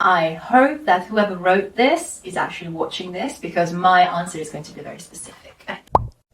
I hope that whoever wrote this is actually watching this, because my answer is going to be very specific.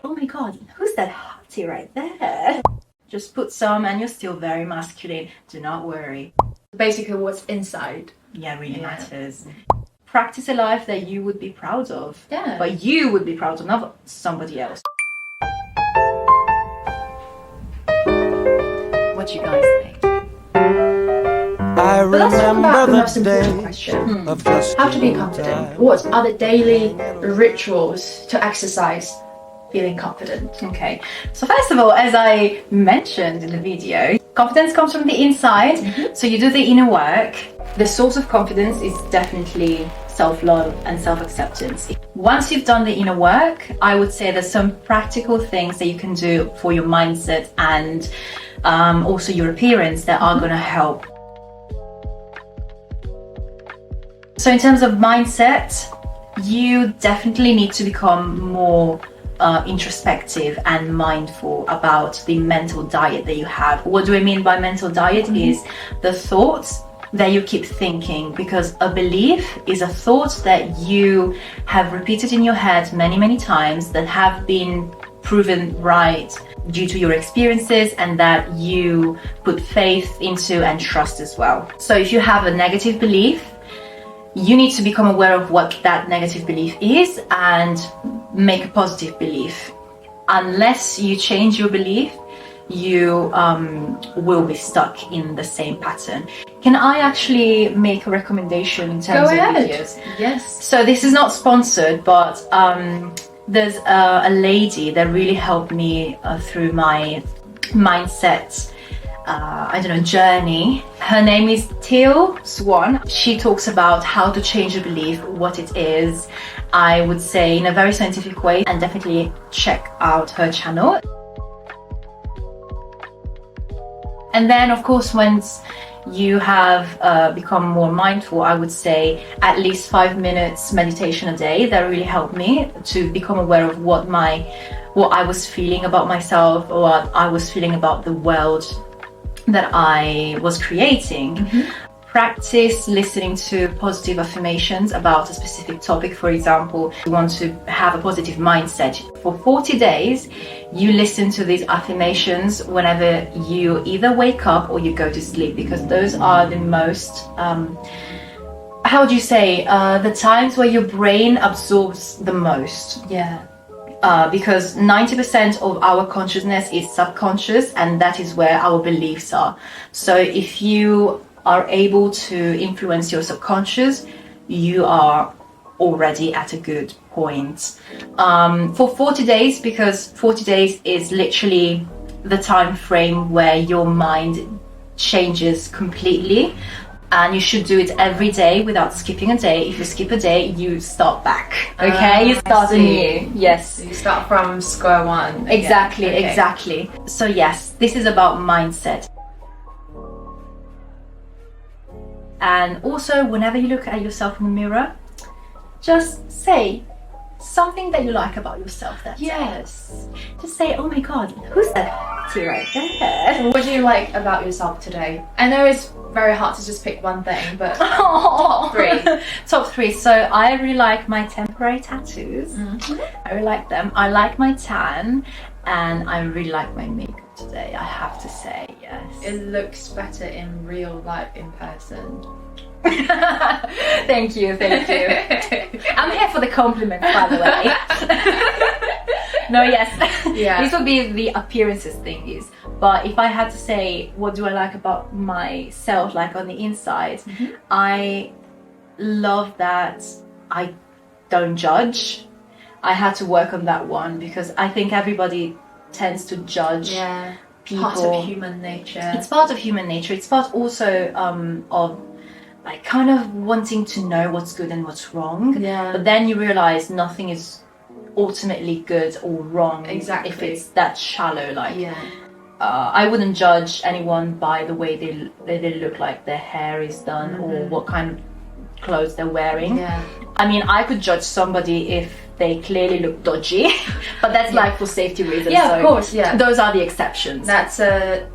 Oh my god, who's that hottie right there? Just put some and you're still very masculine. Do not worry. Basically what's inside. Yeah, really matters. Practice a life that you would be proud of. Yeah. But you would be proud of, not somebody else. What you guys think? But let's talk about the most important question. How to be confident. What are the daily rituals to exercise feeling confident? Okay, so first of all, as I mentioned in the video, confidence comes from the inside. So you do the inner work. The source of confidence is definitely self-love and self-acceptance. Once you've done the inner work, I would say there's some practical things that you can do for your mindset and also your appearance that are going to help. So in terms of mindset, you definitely need to become more introspective and mindful about the mental diet that you have. What do I mean by mental diet? Is the thoughts that you keep thinking, because a belief is a thought that you have repeated in your head many times, that have been proven right due to your experiences, and that you put faith into and trust as well. So if you have a negative belief, you need to become aware of what that negative belief is and make a positive belief. Unless you change your belief, you will be stuck in the same pattern. Can I actually make a recommendation in terms of videos? Yes. So this is not sponsored, but there's a lady that really helped me through my mindset journey. Her name is Teal Swan. She talks about how to change a belief, what it is, I would say in a very scientific way, and definitely check out her channel. And then of course, once you have become more mindful, I would say at least 5 minutes meditation a day. That really helped me to become aware of what I was feeling about myself, or what I was feeling about the world that I was creating. Practice listening to positive affirmations about a specific topic. For example, you want to have a positive mindset. For 40 days, you listen to these affirmations whenever you either wake up or you go to sleep, because those are the most, how would you say, the times where your brain absorbs the most. Yeah. Because 90% of our consciousness is subconscious, and that is where our beliefs are. So if you are able to influence your subconscious, you are already at a good point. For 40 days, because 40 days is literally the time frame where your mind changes completely. And you should do it every day without skipping a day. If you skip a day, you start back. Okay, you start anew. Yes. So you start from square one. Exactly, Okay. exactly. So yes, this is about mindset. And also, whenever you look at yourself in the mirror, just say something that you like about yourself that day. Yes. Just say, oh my god, who's that hottie right there? What do you like about yourself today? I know it's very hard to just pick one thing, but top three. Top three. So I really like my temporary tattoos. I really like them. I like my tan, and I really like my makeup today, I have to say. Yes. It looks better in real life, in person. Thank you. I'm here for the compliments, by the way. No, yes. Yeah. This would be the appearances thingies. But if I had to say, what do I like about myself, like on the inside, I love that I don't judge. I had to work on that one, because I think everybody tends to judge people. Part of human nature. It's part of human nature. It's part also of like kind of wanting to know what's good and what's wrong. Yeah. But then you realize nothing is ultimately good or wrong. Exactly. If it's that shallow. Like, Yeah. I wouldn't judge anyone by the way they look, like their hair is done, or what kind of clothes they're wearing. Yeah. I mean, I could judge somebody if they clearly look dodgy, but that's like for safety reasons. Yeah, so of course, yeah. those are the exceptions. That's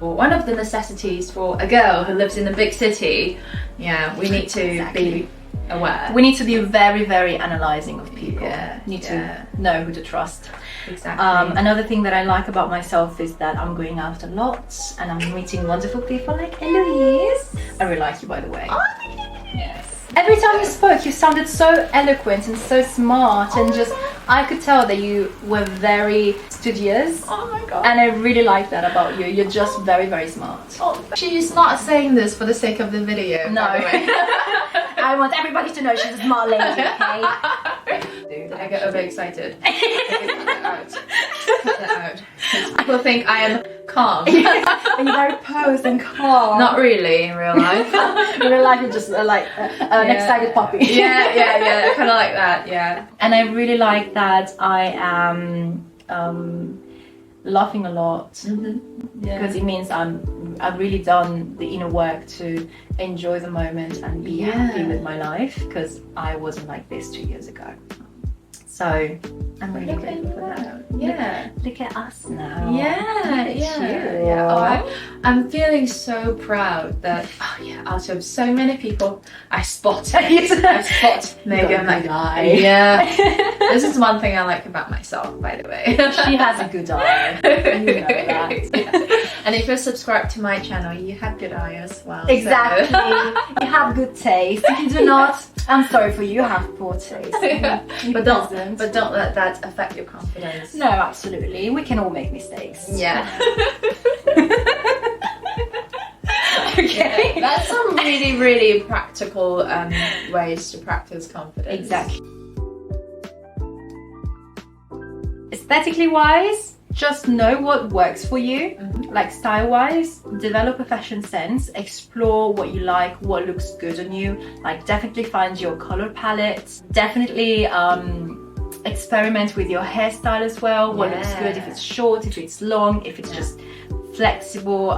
one of the necessities for a girl who lives in a big city. Yeah, we need to be aware. We need to be very, very analyzing of people. Yeah, Need to know who to trust. Exactly. Another thing that I like about myself is that I'm going out a lot and I'm meeting wonderful people like Eloise. I really like you, by the way. Yes. Every time you spoke, you sounded so eloquent and so smart, and just I could tell that you were very studious. Oh my god. And I really like that about you. You're just very, very smart. Oh, she's not saying this for the sake of the video. No. By the way. I want everybody to know she's a smart lady, okay? Did I get overexcited? Cut that out. People think I am calm. And you're very posed and calm. Not really in real life. In real life, you're just like an excited puppy. Yeah, kind of like that, yeah. And I really like that I am laughing a lot, because it means I've really done the inner work to enjoy the moment and be happy with my life, because I wasn't like this 2 years ago. So I'm really grateful for that. Yeah. Look at us now. Yeah. Oh, I'm feeling so proud that out of so many people, I spot Megan. Good eye. Yeah. This is one thing I like about myself, by the way. She has a good eye. You know that. Yeah. And if you're subscribed to my channel, you have good eye as well. Exactly. So. You have good taste. If you do not, I'm sorry for you. You have poor taste. But don't let that affect your confidence. No, absolutely. We can all make mistakes. Yeah. Okay. Yeah, that's some really, really practical ways to practice confidence. Exactly. Aesthetically wise, just know what works for you. Like style wise, develop a fashion sense, explore what you like, what looks good on you. Like definitely find your color palette. Definitely experiment with your hairstyle as well. What looks good, if it's short, if it's long, if it's just flexible.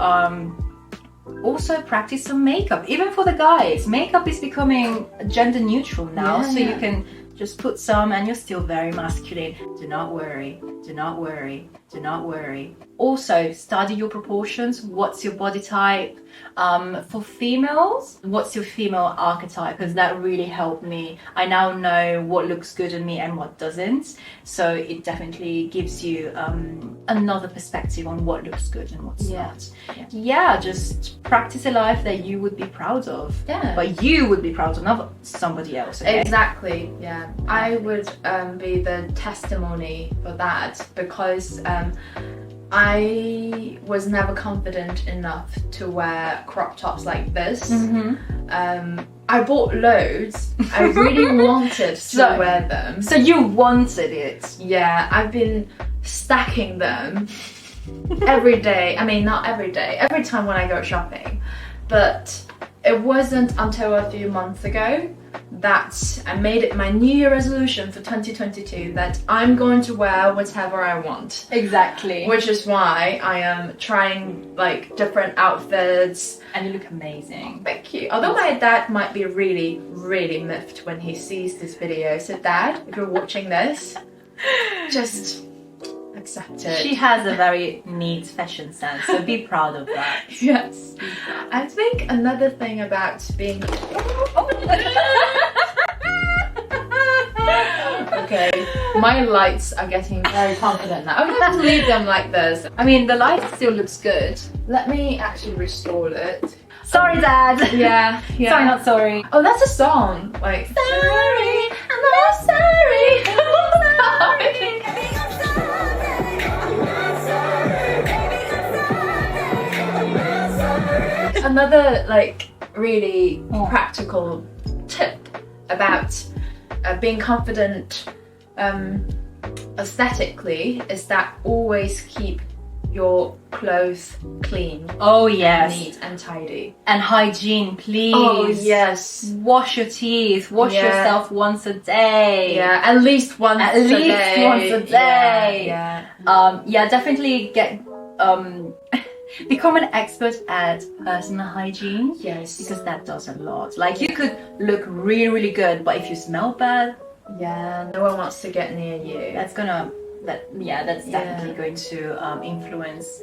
Also practice some makeup. Even for the guys, makeup is becoming gender neutral now, so you can just put some and you're still very masculine. Do not worry, do not worry, do not worry. Also, study your proportions. What's your body type? For females, what's your female archetype? Because that really helped me. I now know what looks good on me and what doesn't. So it definitely gives you another perspective on what looks good and what's not. Yeah, just practice a life that you would be proud of. Yeah. But you would be proud of, not somebody else. Okay? Exactly, yeah. I would be the testimony for that, because I was never confident enough to wear crop tops like this. I bought loads. I really wanted to wear them. So you wanted it? Yeah, I've been stacking them every day. I mean, not every day, every time when I go shopping. But it wasn't until a few months ago that I made it my New Year resolution for 2022 that I'm going to wear whatever I want. Exactly. Which is why I am trying like different outfits. And you look amazing. Thank you. Although my dad might be really, really miffed when he sees this video. So Dad, if you're watching this, just accept it. She has a very neat fashion sense, so be proud of that. Yes. I think another thing about being... Okay, my lights are getting very confident now. I'm going to have to leave them like this. I mean, the light still looks good. Let me actually restore it. Sorry, Dad. Yeah. Sorry, not sorry. Oh, that's a song. Like, sorry, I'm not sorry. Another like really practical tip about being confident aesthetically is that always keep your clothes clean. Oh yes. Neat and tidy. And hygiene, please. Oh yes. Wash your teeth. Wash yourself once a day. Yeah, at least once a day. Once a day. Yeah. Yeah, definitely get Become an expert at personal hygiene. Yes. Because that does a lot. Like you could look really, really good, but if you smell bad, yeah, no one wants to get near you. that's definitely going to influence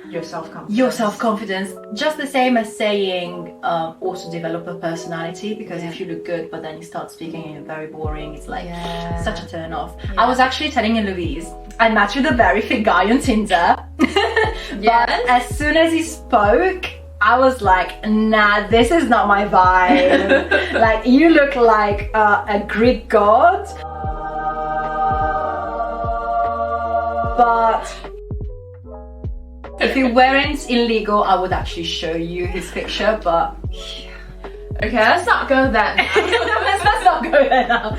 Your self-confidence. your self-confidence. Just the same as saying also develop a personality, because if you look good but then you start speaking and you're very boring, it's like such a turn off. I was actually telling you, Louise, I matched with a very fit guy on Tinder. But as soon as he spoke, I was like, nah, this is not my vibe. Like, you look like a Greek god. But if it weren't illegal, I would actually show you his picture, but... Okay, let's not go there now. let's not go there now.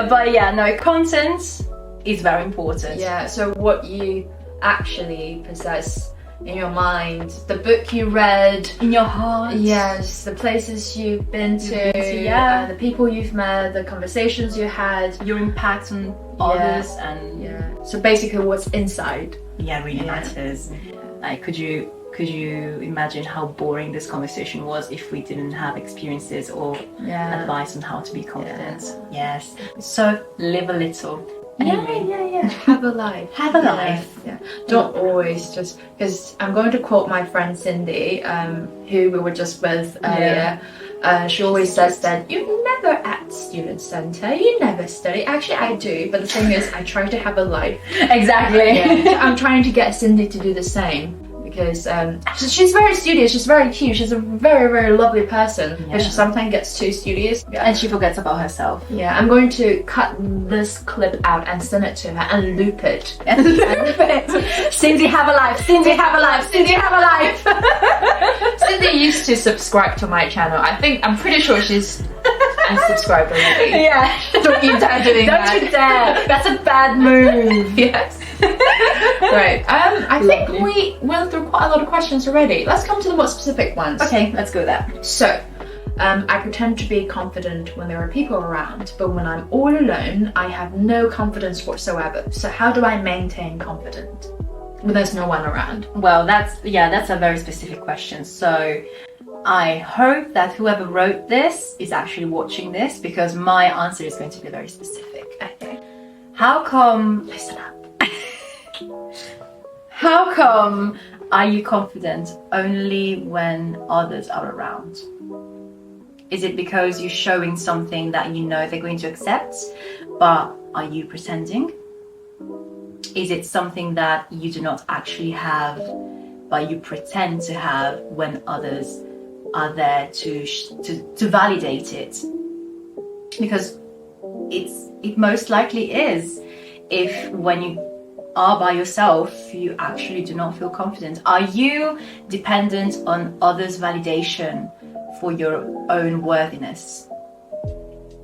But yeah, no, content is very important. Yeah, so what you actually possess in your mind, the book you read, In your heart. yes, the places you've been to, the people you've met, the conversations you had, Your impact on others, and so basically what's inside. really matters. Like, could you imagine how boring this conversation was if we didn't have experiences or advice on how to be confident? Yes. So live a little. Anyway. Have a life. Have a life. Yeah. Don't always just, because I'm going to quote my friend Cindy, who we were just with earlier. She always says that you're never at student center, you never study. Actually, I do, but the thing is, I try to have a life. Exactly. I'm trying to get Cindy to do the same, because she's very studious, she's very cute, she's a very, very lovely person, but she sometimes gets too studious. And she forgets about herself. Yeah, I'm going to cut this clip out and send it to her and loop it. Cindy, have a life. Cindy, have a life. Cindy, have a life. Cindy used to subscribe to my channel. I'm pretty sure she's unsubscribed already. Yeah. Don't you dare doing that. Don't you dare. That's a bad move. Yes. Right. I think we went through quite a lot of questions already. Let's come to the more specific ones. Okay, let's go there. So, I pretend to be confident when there are people around, but when I'm all alone, I have no confidence whatsoever. So how do I maintain confidence when there's no one around? Well, that's a very specific question. So I hope that whoever wrote this is actually watching this, because my answer is going to be very specific. Okay. How come... Listen up. How come are you confident only when others are around? Is it because you're showing something that you know they're going to accept, but are you pretending? Is it something that you do not actually have, but you pretend to have when others are there to validate it? Because it most likely is. If when you are by yourself, you actually do not feel confident. Are you dependent on others' validation for your own worthiness?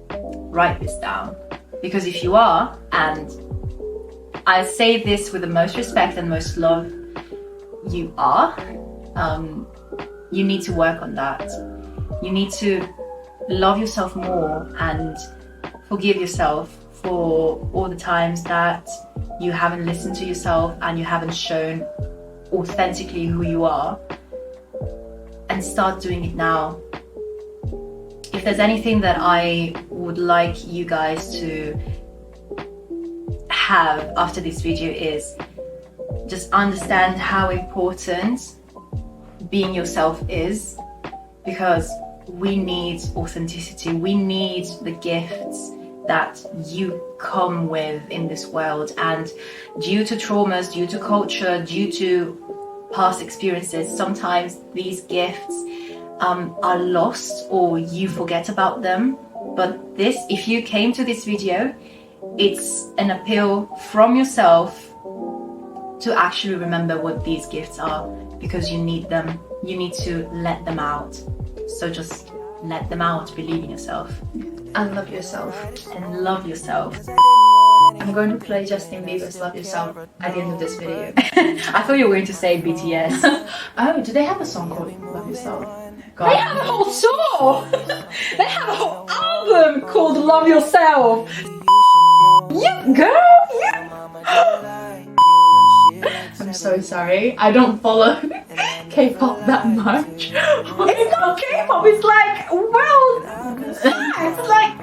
Write this down, because if you are, and I say this with the most respect and most love, you are, you need to work on that. You need to love yourself more and forgive yourself for all the times that you haven't listened to yourself and you haven't shown authentically who you are, and start doing it now. If there's anything that I would like you guys to have after this video, is just understand how important being yourself is, because we need authenticity. We need the gifts that you come with in this world, and due to traumas, due to culture, due to past experiences, sometimes these gifts are lost or you forget about them. But this, if you came to this video, it's an appeal from yourself to actually remember what these gifts are, because you need them. You need to let them out. So just let them out. Believe in yourself. And love yourself. And love yourself. I'm going to play Justin Bieber's Love Yourself at the end of this video. I thought you were going to say BTS. Oh, do they have a song called Love Yourself? God. They have a whole tour! They have a whole album called Love Yourself! You girl! You! I'm so sorry. I don't follow K-pop that much. It's not K-pop. It's like it's like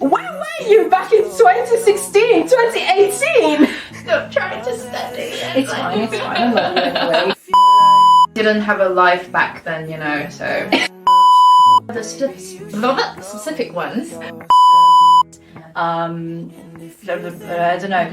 where were you back in 2016, 2018? Still trying to study. It's fine. It's fine. I love you anyway. Didn't have a life back then, you know, so. The specific ones. I don't know.